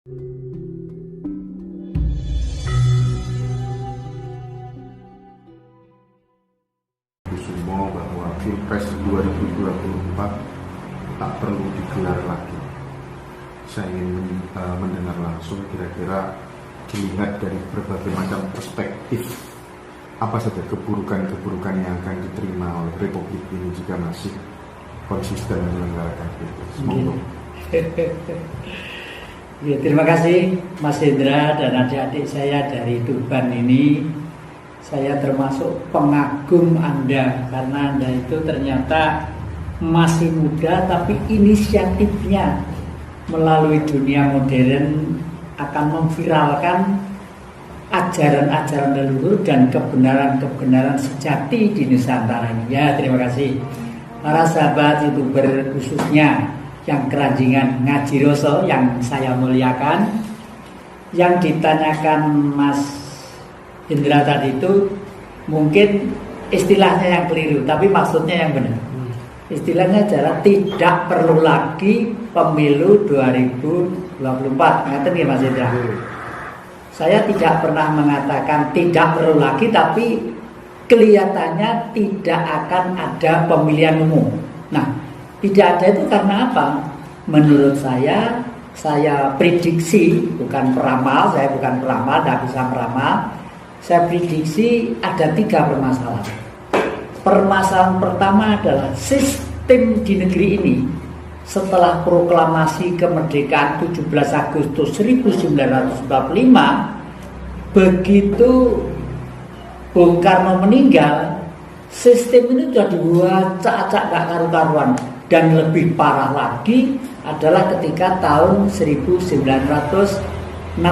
Semua bahwa Pilpres 2024 tak perlu digelar lagi. Saya ingin mendengar langsung kira-kira dilihat dari berbagai macam perspektif apa saja keburukan-keburukan yang akan diterima oleh Republik ini jika masih konsisten menyelenggarakan Pilpres. Semoga. Ya, terima kasih Mas Hendra dan adik-adik saya dari Tuban ini. Saya termasuk pengagum Anda karena Anda itu ternyata masih muda tapi inisiatifnya melalui dunia modern akan memviralkan ajaran-ajaran leluhur dan kebenaran-kebenaran sejati di Nusantara ini. Ya, terima kasih. Para sahabat YouTuber khususnya yang keranjingan ngaji Roso yang saya muliakan, yang ditanyakan Mas Indra tadi itu mungkin istilahnya yang keliru, tapi maksudnya yang benar. Istilahnya adalah tidak perlu lagi pemilu 2024. Ngerti ya Mas Indra? Saya tidak pernah mengatakan tidak perlu lagi, tapi kelihatannya tidak akan ada pemilihan umum. Nah, tidak ada itu karena apa? Menurut saya prediksi, bukan peramal, saya bukan peramal, tidak bisa meramal. Saya prediksi ada 3 permasalahan. Permasalahan pertama adalah sistem di negeri ini setelah proklamasi kemerdekaan 17 Agustus 1945, begitu Bung Karno meninggal, sistem ini sudah diwacak-acak gak karu-karuan. Dan lebih parah lagi adalah ketika tahun 1967,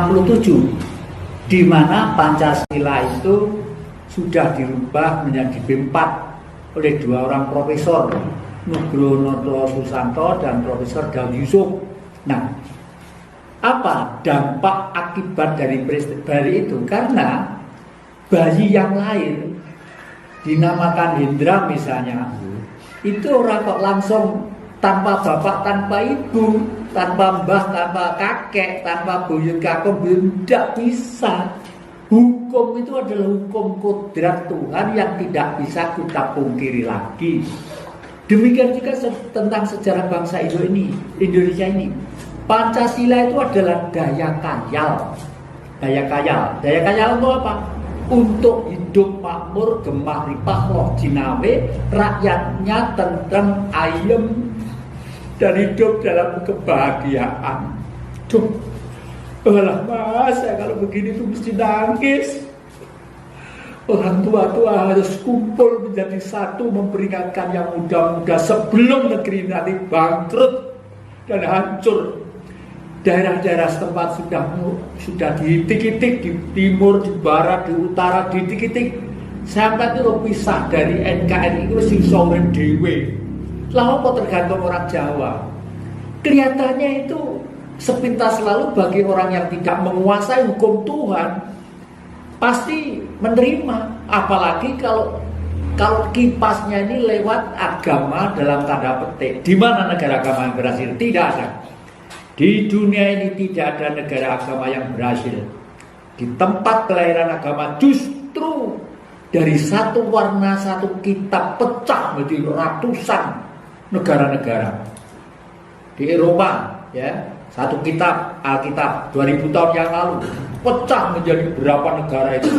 di mana Pancasila itu sudah dirubah menjadi B4 oleh 2 orang profesor, Nugroho Susanto dan Profesor Daud Yusuf. Nah, apa dampak akibat dari itu? Karena bayi yang lahir dinamakan Hendra misalnya, itu orang kok langsung tanpa bapak, tanpa ibu, tanpa mbah, tanpa kakek, tanpa buyut kakek, tidak bisa. Hukum itu adalah hukum kodrat Tuhan yang tidak bisa kita pungkiri lagi. Demikian juga tentang sejarah bangsa Indonesia ini. Pancasila itu adalah daya kayal. Daya kayal itu apa? Untuk hidup makmur, gemah ripah, roh jinawe, rakyatnya tentrem, ayem, dan hidup dalam kebahagiaan. Duh, alah mas, kalau begini tuh mesti nangis. Orang tua-tua harus kumpul menjadi satu memperingatkan yang muda-muda sebelum negeri nanti bangkrut dan hancur. Daerah-daerah setempat sudah diitik-itik, di timur, di barat, di utara, diitik-itik sampai itu pisah dari NKRI itu sing sore dewe. Lalu kok tergantung orang Jawa. Kelihatannya itu sepintas lalu bagi orang yang tidak menguasai hukum Tuhan pasti menerima, apalagi kalau kipasnya ini lewat agama dalam tanda petik. Di mana negara agama yang berhasil? Tidak ada. Di dunia ini tidak ada negara agama yang berhasil. Di tempat kelahiran agama justru dari satu warna, satu kitab pecah menjadi ratusan negara-negara. Di Eropa, ya, satu kitab Alkitab 2000 tahun yang lalu pecah menjadi berapa negara itu.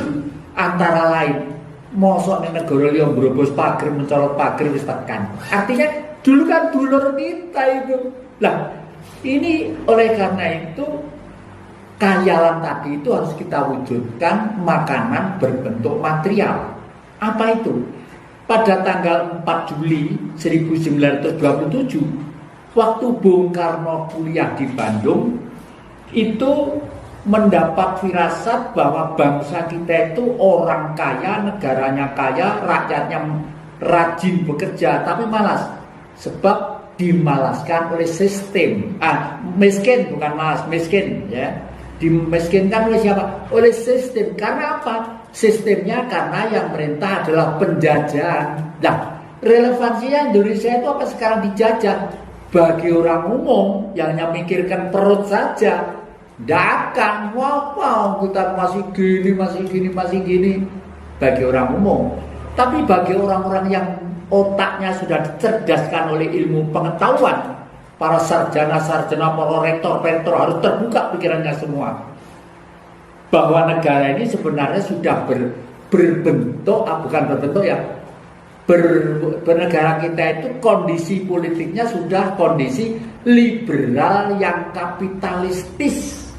Antara lain, mosok ning negara liya brobos pager mencolot pager wis tekan. Artinya dulu kan dulur kita itu. Lah, ini oleh karena itu kayalan tadi itu harus kita wujudkan makanan berbentuk material. Apa itu? Pada tanggal 4 Juli 1927, waktu Bung Karno kuliah di Bandung, itu mendapat firasat bahwa bangsa kita itu orang kaya, negaranya kaya, rakyatnya rajin bekerja, tapi malas. Sebab dimalaskan oleh sistem. Miskin, bukan malas, miskin, ya. Dimiskinkan oleh siapa? Oleh sistem. Karena apa? Sistemnya karena yang merintah adalah penjajahan. Nah, relevansinya Indonesia itu apa sekarang dijajah? Bagi orang umum yang hanya mikirkan perut saja, Tidak akan, wow, kita masih gini bagi orang umum. Tapi bagi orang-orang yang otaknya sudah dicerdaskan oleh ilmu pengetahuan, para sarjana-sarjana, para rektor-rektor harus terbuka pikirannya semua. Bahwa negara ini sebenarnya sudah berbentuk, bukan berbentuk ya, bernegara kita itu kondisi politiknya sudah kondisi liberal yang kapitalistis.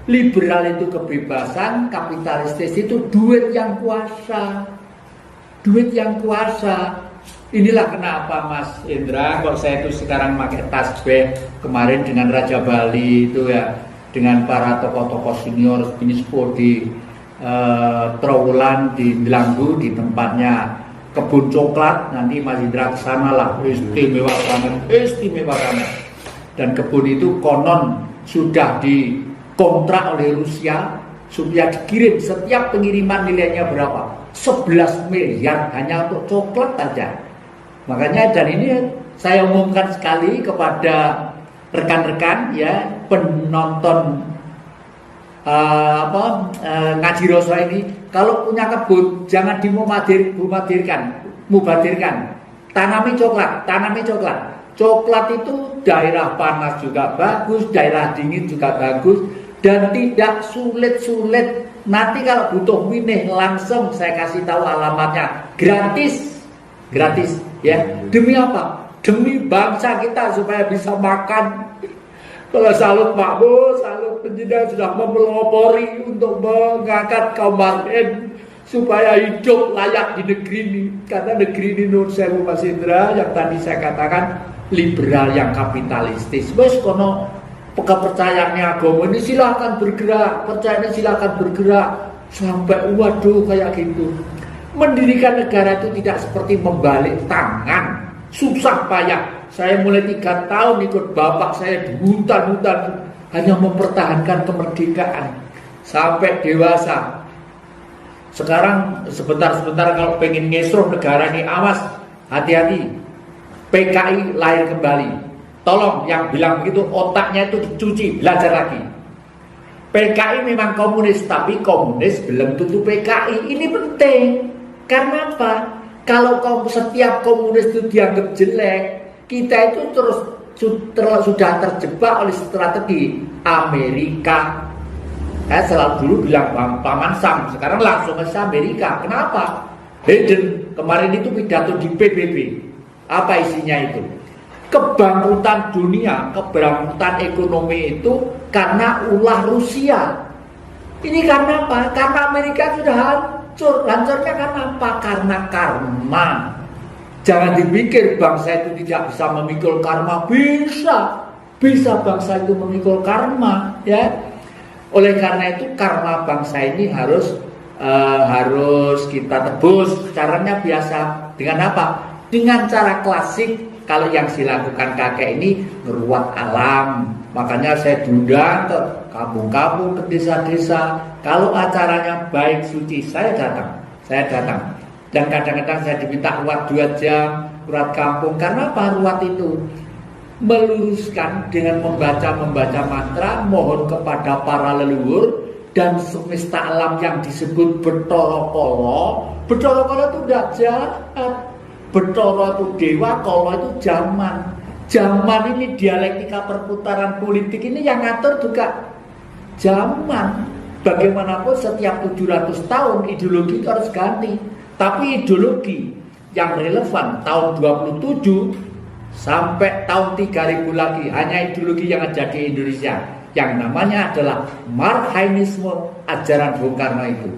Liberal itu kebebasan, kapitalistis itu duit yang kuasa. Duit yang kuasa. Inilah kenapa Mas Indra kok saya itu sekarang pakai tasbih kemarin dengan Raja Bali itu ya, dengan para tokoh-tokoh senior ini di Trowulan di Delanggu di tempatnya kebun coklat. Nanti Mas Indra kesana lah, istimewa banget. Dan kebun itu konon sudah dikontrak oleh Rusia supaya dikirim, setiap pengiriman nilainya berapa? 11 miliar hanya untuk coklat saja. Makanya dan ini saya umumkan sekali kepada rekan-rekan ya, penonton ngaji Rasul ini, kalau punya kebun jangan mubadirkan. Tanami coklat. Coklat itu daerah panas juga bagus, daerah dingin juga bagus, dan tidak sulit-sulit. Nanti kalau butuh winih langsung saya kasih tahu alamatnya, gratis ya. Demi apa? Demi bangsa kita supaya bisa makan. Kalau salut Pak Bos, salut penjinak sudah mempelopori untuk mengangkat kaum marhen supaya hidup layak di negeri ini. Karena negeri ini menurut saya Mas Indra yang tadi saya katakan liberal yang kapitalistis. Wes kono kepercayaannya agama ini silakan bergerak, percayanya silakan bergerak sampai waduh kayak gitu. Mendirikan negara itu tidak seperti membalik tangan, susah payah. Saya mulai 3 tahun ikut bapak saya di hutan-hutan hanya mempertahankan kemerdekaan sampai dewasa. Sekarang sebentar-sebentar kalau pengen ngesroh negara ini, awas, hati-hati. PKI lahir kembali. Tolong yang bilang begitu otaknya itu dicuci, belajar lagi. PKI memang komunis, tapi komunis belum tentu PKI. Ini penting. Karena apa? Kalau setiap komunis itu dianggap jelek, kita itu terus sudah terjebak oleh strategi Amerika. Saya selalu dulu bilang Paman Sam, sekarang langsung ke Amerika. Kenapa? Biden kemarin itu pidato di PBB. Apa isinya itu? Kebangkrutan dunia, kebangkrutan ekonomi itu karena ulah Rusia. Ini karena apa? Karena Amerika sudah hancur. Hancurnya karena apa? Karena karma. Jangan dipikir bangsa itu tidak bisa memikul karma. Bisa bangsa itu memikul karma, ya. Oleh karena itu karma bangsa ini harus kita tebus. Caranya biasa dengan apa? Dengan cara klasik. Kalau yang dilakukan kakek ini meruat alam, makanya saya diundang ke kampung-kampung, ke desa-desa. Kalau acaranya baik suci, saya datang. Dan kadang-kadang saya diminta ruat 2 jam, ruat kampung. Karena apa ruat itu? Meluruskan dengan membaca mantra, mohon kepada para leluhur dan semesta alam yang disebut Betara-kala. Betara-kala itu tidak jahat. Betara itu dewa, kala itu zaman. Zaman ini dialektika perputaran politik ini yang ngatur juga zaman. Bagaimanapun setiap 700 tahun ideologi itu harus ganti. Tapi ideologi yang relevan tahun 27 sampai tahun 3000 lagi hanya ideologi yang ada di Indonesia. Yang namanya adalah Marhainisme, ajaran Bung Karno itu.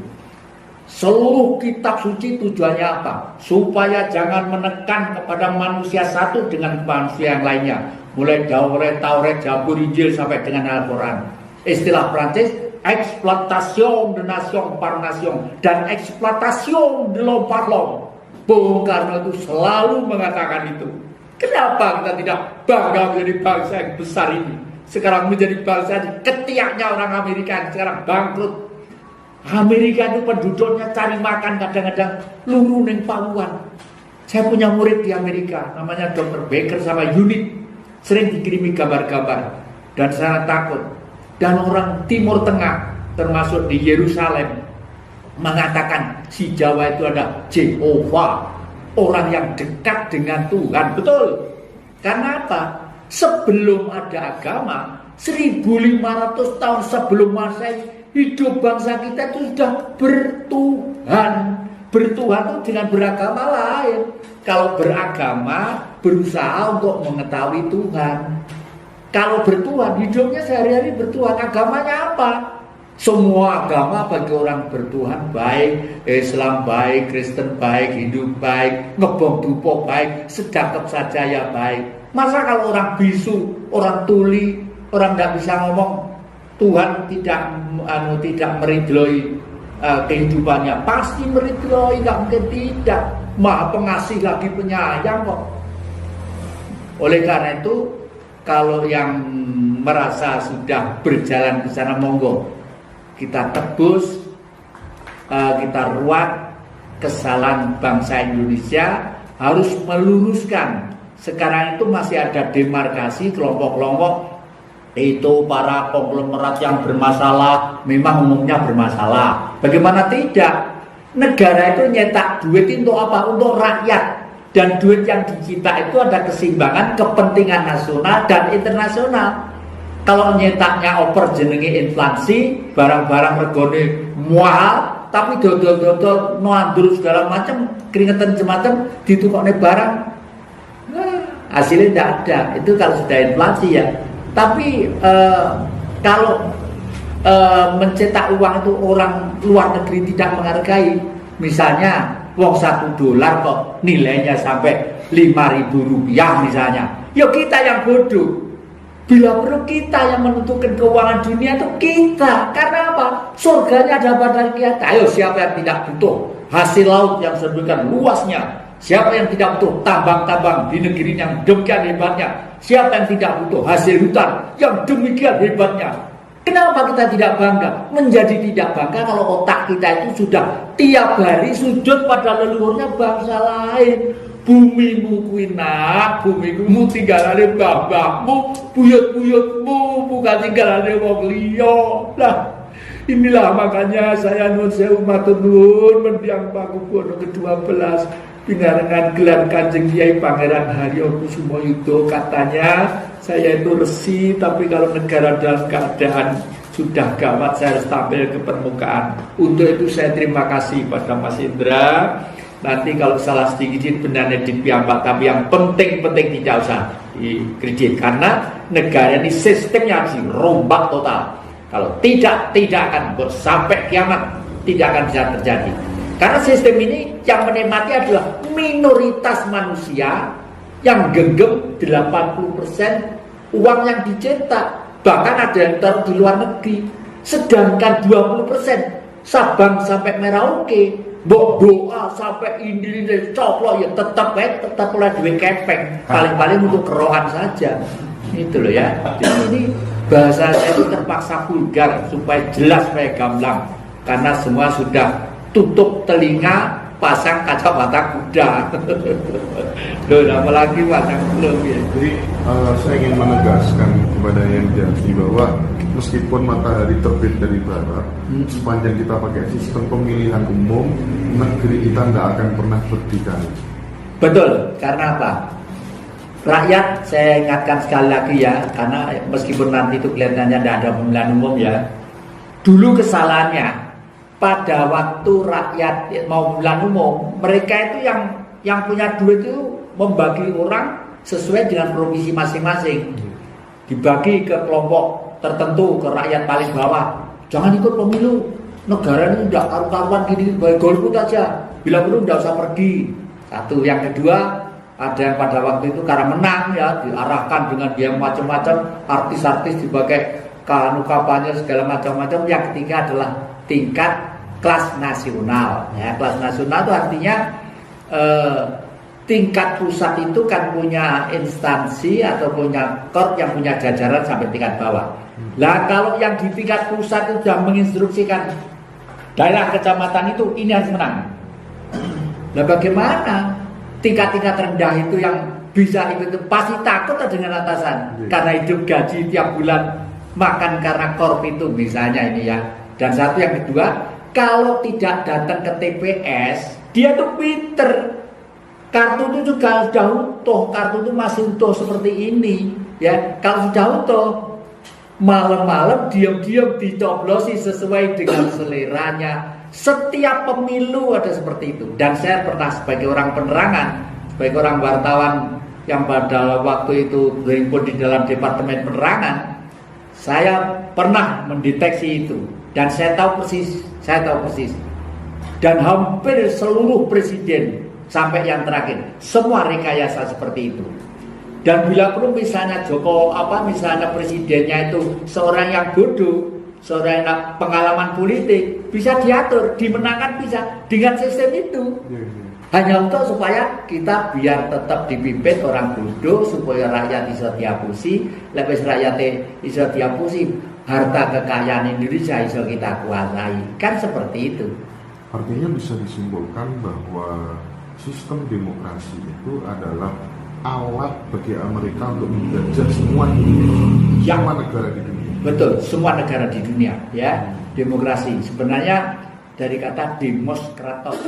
Seluruh kitab suci tujuannya apa? Supaya jangan menekan kepada manusia satu dengan manusia yang lainnya. Mulai Taurat, Zabur, Injil sampai dengan Al-Quran. Istilah Prancis, exploitation de nation par nation dan exploitation de l'homme par l'homme. Bung Karno itu selalu mengatakan itu. Kenapa kita tidak bangga menjadi bangsa yang besar ini? Sekarang menjadi bangsa yang ketiaknya orang Amerika yang sekarang bangkrut. Amerika itu penduduknya cari makan kadang-kadang luru neng Papuan. Saya punya murid di Amerika namanya Dr. Baker sama Unit, sering dikirimi gambar-gambar dan sangat takut. dan orang Timur Tengah termasuk di Yerusalem mengatakan si Jawa itu ada Jehovah, orang yang dekat dengan Tuhan. Betul. Karena apa? Sebelum ada agama, 1500 tahun sebelum Masehi, hidup bangsa kita itu sudah bertuhan. Bertuhan itu dengan beragama lain. Kalau beragama, berusaha untuk mengetahui Tuhan. Kalau bertuhan, hidupnya sehari-hari bertuhan. Agamanya apa? Semua agama bagi orang bertuhan baik, Islam baik, Kristen baik, Hindu baik, ngebom dupo baik, sedekap saja ya baik. Masa kalau orang bisu, orang tuli, orang tidak bisa ngomong, Tuhan tidak meridloi kehidupannya? Pasti meridloi, nggak mungkin tidak. Maha pengasih lagi penyayang kok. Oleh karena itu, kalau yang merasa sudah berjalan ke sana, monggo kita tebus, kita ruat kesalahan bangsa Indonesia, harus meluruskan. Sekarang itu masih ada demarkasi kelompok-kelompok, itu para konglomerat yang bermasalah, memang umumnya bermasalah. Bagaimana tidak? Negara itu nyetak duit untuk apa? Untuk rakyat. Dan duit yang dicetak itu ada keseimbangan kepentingan nasional dan internasional. Kalau nyetaknya oper jenenge inflasi, barang-barang regone mahal, tapi dodol-dodol noandur segala macam, keringetan semacam ditukokne barang, hasilnya tidak ada. Itu kalau sudah inflasi ya. Tapi kalau mencetak uang itu orang luar negeri tidak menghargai. Misalnya uang $1 kok nilainya sampai Rp5.000 misalnya. Ya kita yang bodoh. Bila perlu kita yang menentukan keuangan dunia itu kita. Karena apa? Surganya ada pada kita. Ayo siapa yang tidak butuh hasil laut yang sedemikian luasnya? Siapa yang tidak butuh tambang-tambang di negeri yang demikian hebatnya? Siapa yang tidak butuh hasil hutan yang demikian hebatnya? Kenapa kita tidak bangga? Menjadi tidak bangga kalau otak kita itu sudah tiap hari sujud pada leluhurnya bangsa lain. Bumimu kuwi nak, bumimu tinggalane mbah-mbahmu, buyut-buyutmu, bukan tinggalane wong liya. Lah, inilah makanya saya nuwun sewu matur nuwun mendiang Pakubuwono ke-12 pinarengan gelar Kanjeng Kyai Pangeran Haryo Kusumayuda. Katanya saya itu resi, tapi kalau negara dalam keadaan sudah gawat saya harus tampil ke permukaan. Untuk itu saya terima kasih pada Mas Indra. Nanti kalau salah sedikit benarnya dipiyambak, tapi yang penting-penting tidak usah dikredit, karena negara ini sistemnya harus dirombak total. Kalau tidak akan sampai kiamat, tidak akan bisa terjadi. Karena sistem ini yang menikmati adalah minoritas manusia yang genggam 80% uang yang dicetak. Bahkan ada yang taruh di luar negeri. Sedangkan 20% Sabang sampai Merauke, mbok doa sampai ini coplok ya tetap oleh duit kepeng. Paling-paling untuk kerohan saja. Itu loh ya. Jadi ini bahasa saya itu terpaksa vulgar supaya jelas, supaya gamblang. Karena semua sudah tutup telinga, pasang kacamata kuda. Loh, apalagi pasang belum ya. Jadi saya ingin menegaskan kepada yang jadi bahwa meskipun matahari terbit dari barat, sepanjang kita pakai sistem pemilihan umum, negeri kita nggak akan pernah berdikari. Betul, karena apa? Rakyat, saya ingatkan sekali lagi ya, karena meskipun nanti itu kelihatannya tidak ada pemilihan umum ya, dulu kesalahannya pada waktu rakyat mau pemilihan umum, mereka itu yang punya duit itu membagi orang sesuai dengan provinsi masing-masing, dibagi ke kelompok tertentu, ke rakyat paling bawah. Jangan ikut pemilu, negara ini tidak karu-karuan gini, golput aja, bila perlu tidak usah pergi. Satu. Yang kedua, ada yang pada waktu itu karena menang ya, diarahkan dengan dia macam-macam, artis-artis dipakai kampanye segala macam-macam. Yang ketiga adalah tingkat kelas nasional ya. Kelas nasional itu artinya tingkat pusat itu kan punya instansi atau punya court yang punya jajaran sampai tingkat bawah. Lah kalau yang di tingkat pusat itu sudah menginstruksikan daerah kecamatan itu ini harus menang. Lah bagaimana tingkat-tingkat rendah itu yang bisa itu pasti takut dengan atasan, karena hidup gaji tiap bulan makan karena korp itu misalnya ini ya. Dan satu yang kedua, kalau tidak datang ke TPS, dia tuh pinter. Kartu itu juga sudah utuh, kartu itu masih utuh seperti ini. Ya, kalau sudah utuh, malam-malam diam-diam dicoblosi sesuai dengan seleranya. Setiap pemilu ada seperti itu. Dan saya pernah sebagai orang penerangan, sebagai orang wartawan yang pada waktu itu berhimpun di dalam Departemen Penerangan, saya pernah mendeteksi itu. Dan saya tahu persis. Dan hampir seluruh presiden sampai yang terakhir, semua rekayasa seperti itu. Dan bila perlu misalnya misalnya presidennya itu seorang yang bodoh, seorang yang pengalaman politik, bisa diatur, dimenangkan bisa dengan sistem itu. Hanya untuk supaya kita biar tetap dipimpin orang bodoh, supaya rakyat bisa diapusi, lebih rakyat bisa diapusi, harta kekayaan Indonesia bisa kita kuasai. Kan seperti itu. Artinya bisa disimpulkan bahwa sistem demokrasi itu adalah alat bagi Amerika untuk menjajah semua negara di dunia. Betul, semua negara di dunia ya. Demokrasi sebenarnya dari kata demos kratos.